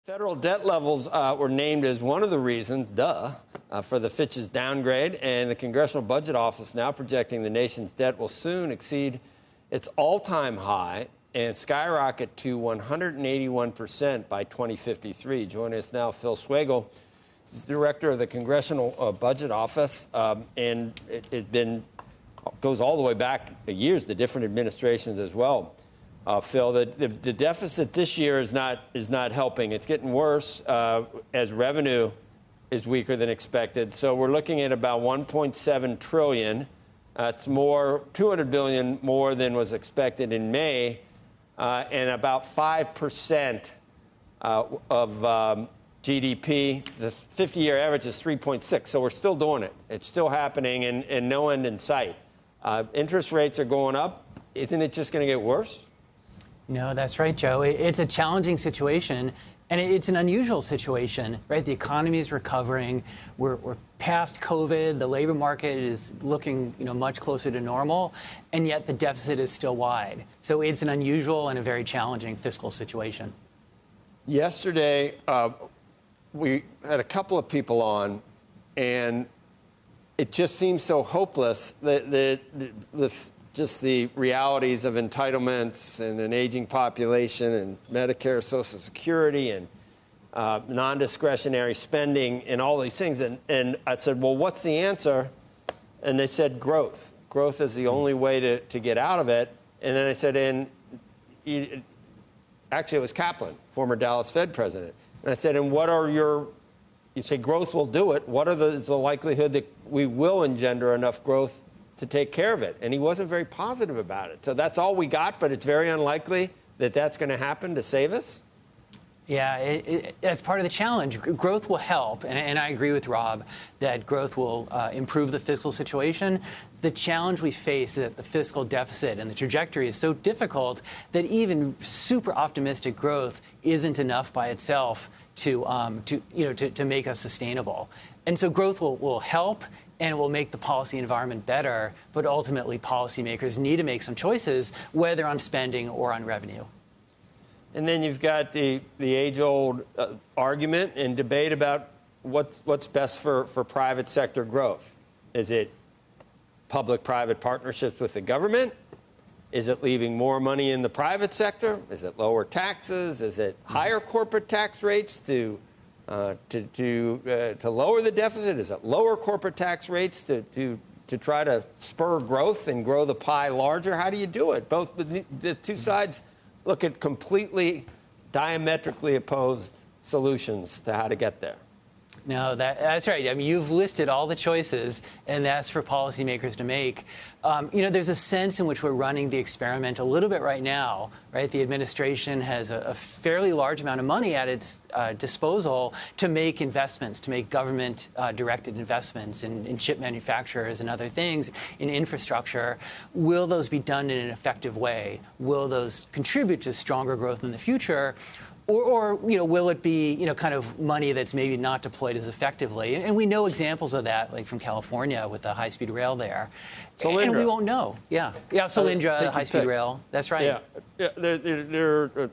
Federal debt levels were named as one of the reasons, for the Fitch's downgrade, and the Congressional Budget Office now projecting the nation's debt will soon exceed its all-time high and skyrocket to 181% by 2053. Joining us now, Phil Swagel, director of the Congressional Budget Office, and it goes all the way back years to different administrations as well. Phil, the deficit this year is not helping. It's getting worse as revenue is weaker than expected. So we're looking at about 1.7 trillion. It's more, 200 billion more than was expected in May, and about 5% of GDP. The 50-year average is 3.6. So we're still doing it. It's still happening, and no end in sight. Interest rates are going up. Isn't it just going to get worse? No, that's right, Joe. It's a challenging situation, and it's an unusual situation, right? The economy is recovering. We're past COVID. The labor market is looking, much closer to normal, and yet the deficit is still wide. So it's an unusual and a very challenging fiscal situation. Yesterday, we had a couple of people on, and it just seems so hopeless that just the realities of entitlements and an aging population and Medicare, Social Security, and non-discretionary spending and all these things. And I said, well, what's the answer? And they said growth. Growth is the only way to get out of it. And then I said, actually, it was Kaplan, former Dallas Fed president. And I said, and what are you say growth will do it. What is the likelihood that we will engender enough growth to take care of it? And he wasn't very positive about it. So that's all we got, but it's very unlikely that that's going to happen to save us. Yeah, that's part of the challenge. Growth will help, and I agree with Rob that growth will improve the fiscal situation. The challenge we face is that the fiscal deficit and the trajectory is so difficult that even super optimistic growth isn't enough by itself to make us sustainable. And so growth will help, and it will make the policy environment better, but ultimately policymakers need to make some choices, whether on spending or on revenue. And then you've got the age-old argument and debate about what's best for private sector growth. Is it public-private partnerships with the government? Is it leaving more money in the private sector? Is it lower taxes? Is it higher corporate tax rates to lower the deficit? Is it lower corporate tax rates to try to spur growth and grow the pie larger? How do you do it? Both the two sides look at completely diametrically opposed solutions to how to get there. No, that's right. I mean, you've listed all the choices, and that's for policymakers to make. There's a sense in which we're running the experiment a little bit right now, right? The administration has a fairly large amount of money at its disposal to make investments, to make government-directed investments in chip manufacturers and other things, in infrastructure. Will those be done in an effective way? Will those contribute to stronger growth in the future? Or will it be, kind of money that's maybe not deployed as effectively? And we know examples of that, like from California with the high-speed rail there. Solyndra. And we won't know. Yeah, Solyndra, high-speed rail. That's right. Yeah. The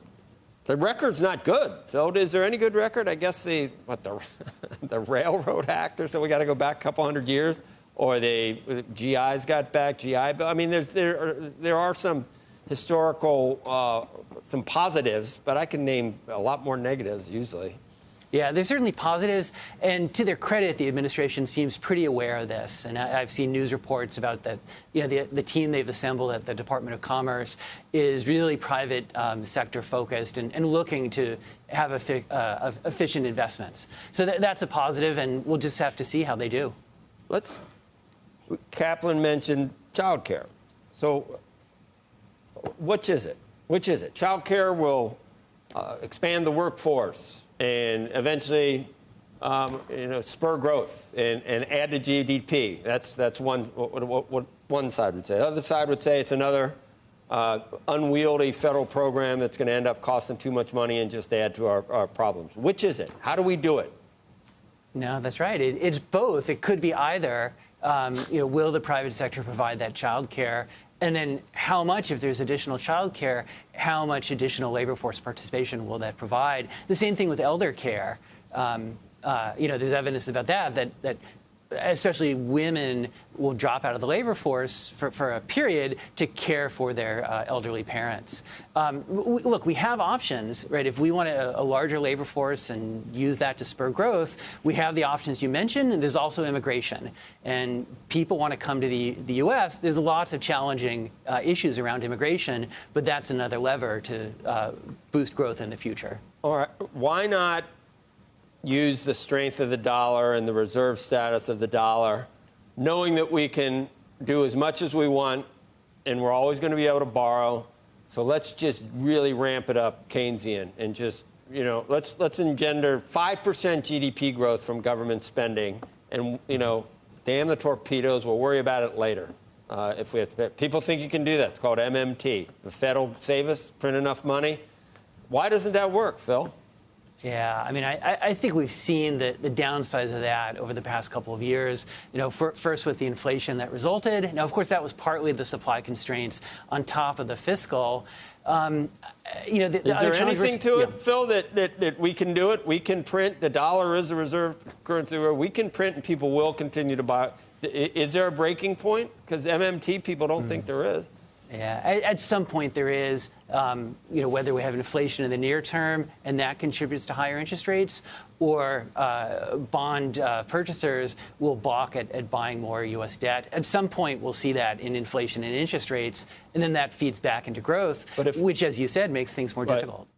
record's not good, Phil. Is there any good record? I guess the Railroad Act or so. We got to go back a couple hundred years, or the GI's got back GI. I mean, there are some historical some positives, but I can name a lot more negatives usually. Yeah, there's certainly positives, and to their credit, the administration seems pretty aware of this. And I've seen news reports about that. The team they've assembled at the Department of Commerce is really private sector focused and looking to have efficient investments. So that's a positive, and we'll just have to see how they do. Kaplan mentioned child care. So which is it? Child care will expand the workforce and eventually, spur growth and add to GDP. That's what one side would say. The other side would say it's another unwieldy federal program that's going to end up costing too much money and just add to our problems. Which is it? How do we do it? No, that's right. It's both. It could be either. Will the private sector provide that child care And then how much, if there's additional child care, how much additional labor force participation will that provide? The same thing with elder care. There's evidence about that especially women will drop out of the labor force for a period to care for their elderly parents. Look, we have options, right? If we want a larger labor force and use that to spur growth, we have the options you mentioned, and there's also immigration. And people want to come to the U.S. There's lots of challenging issues around immigration, but that's another lever to boost growth in the future. All right. Why not use the strength of the dollar and the reserve status of the dollar, knowing that we can do as much as we want and we're always going to be able to borrow? So let's just really ramp it up Keynesian and just, let's engender 5% GDP growth from government spending. And, damn the torpedoes, we'll worry about it later if we have to pay. People think you can do that. It's called MMT. The Fed will save us, print enough money. Why doesn't that work, Phil? Yeah, I mean, I think we've seen the downsides of that over the past couple of years. First with the inflation that resulted. Now, of course, that was partly the supply constraints on top of the fiscal. Is there anything to it, Phil, that we can do it? We can print. The dollar is a reserve currency where we can print and people will continue to buy. Is there a breaking point? Because MMT people don't think there is. Yeah, at some point there is, whether we have inflation in the near term and that contributes to higher interest rates, or bond purchasers will balk at buying more U.S. debt. At some point, we'll see that in inflation and interest rates, and then that feeds back into growth, which, as you said, makes things more difficult.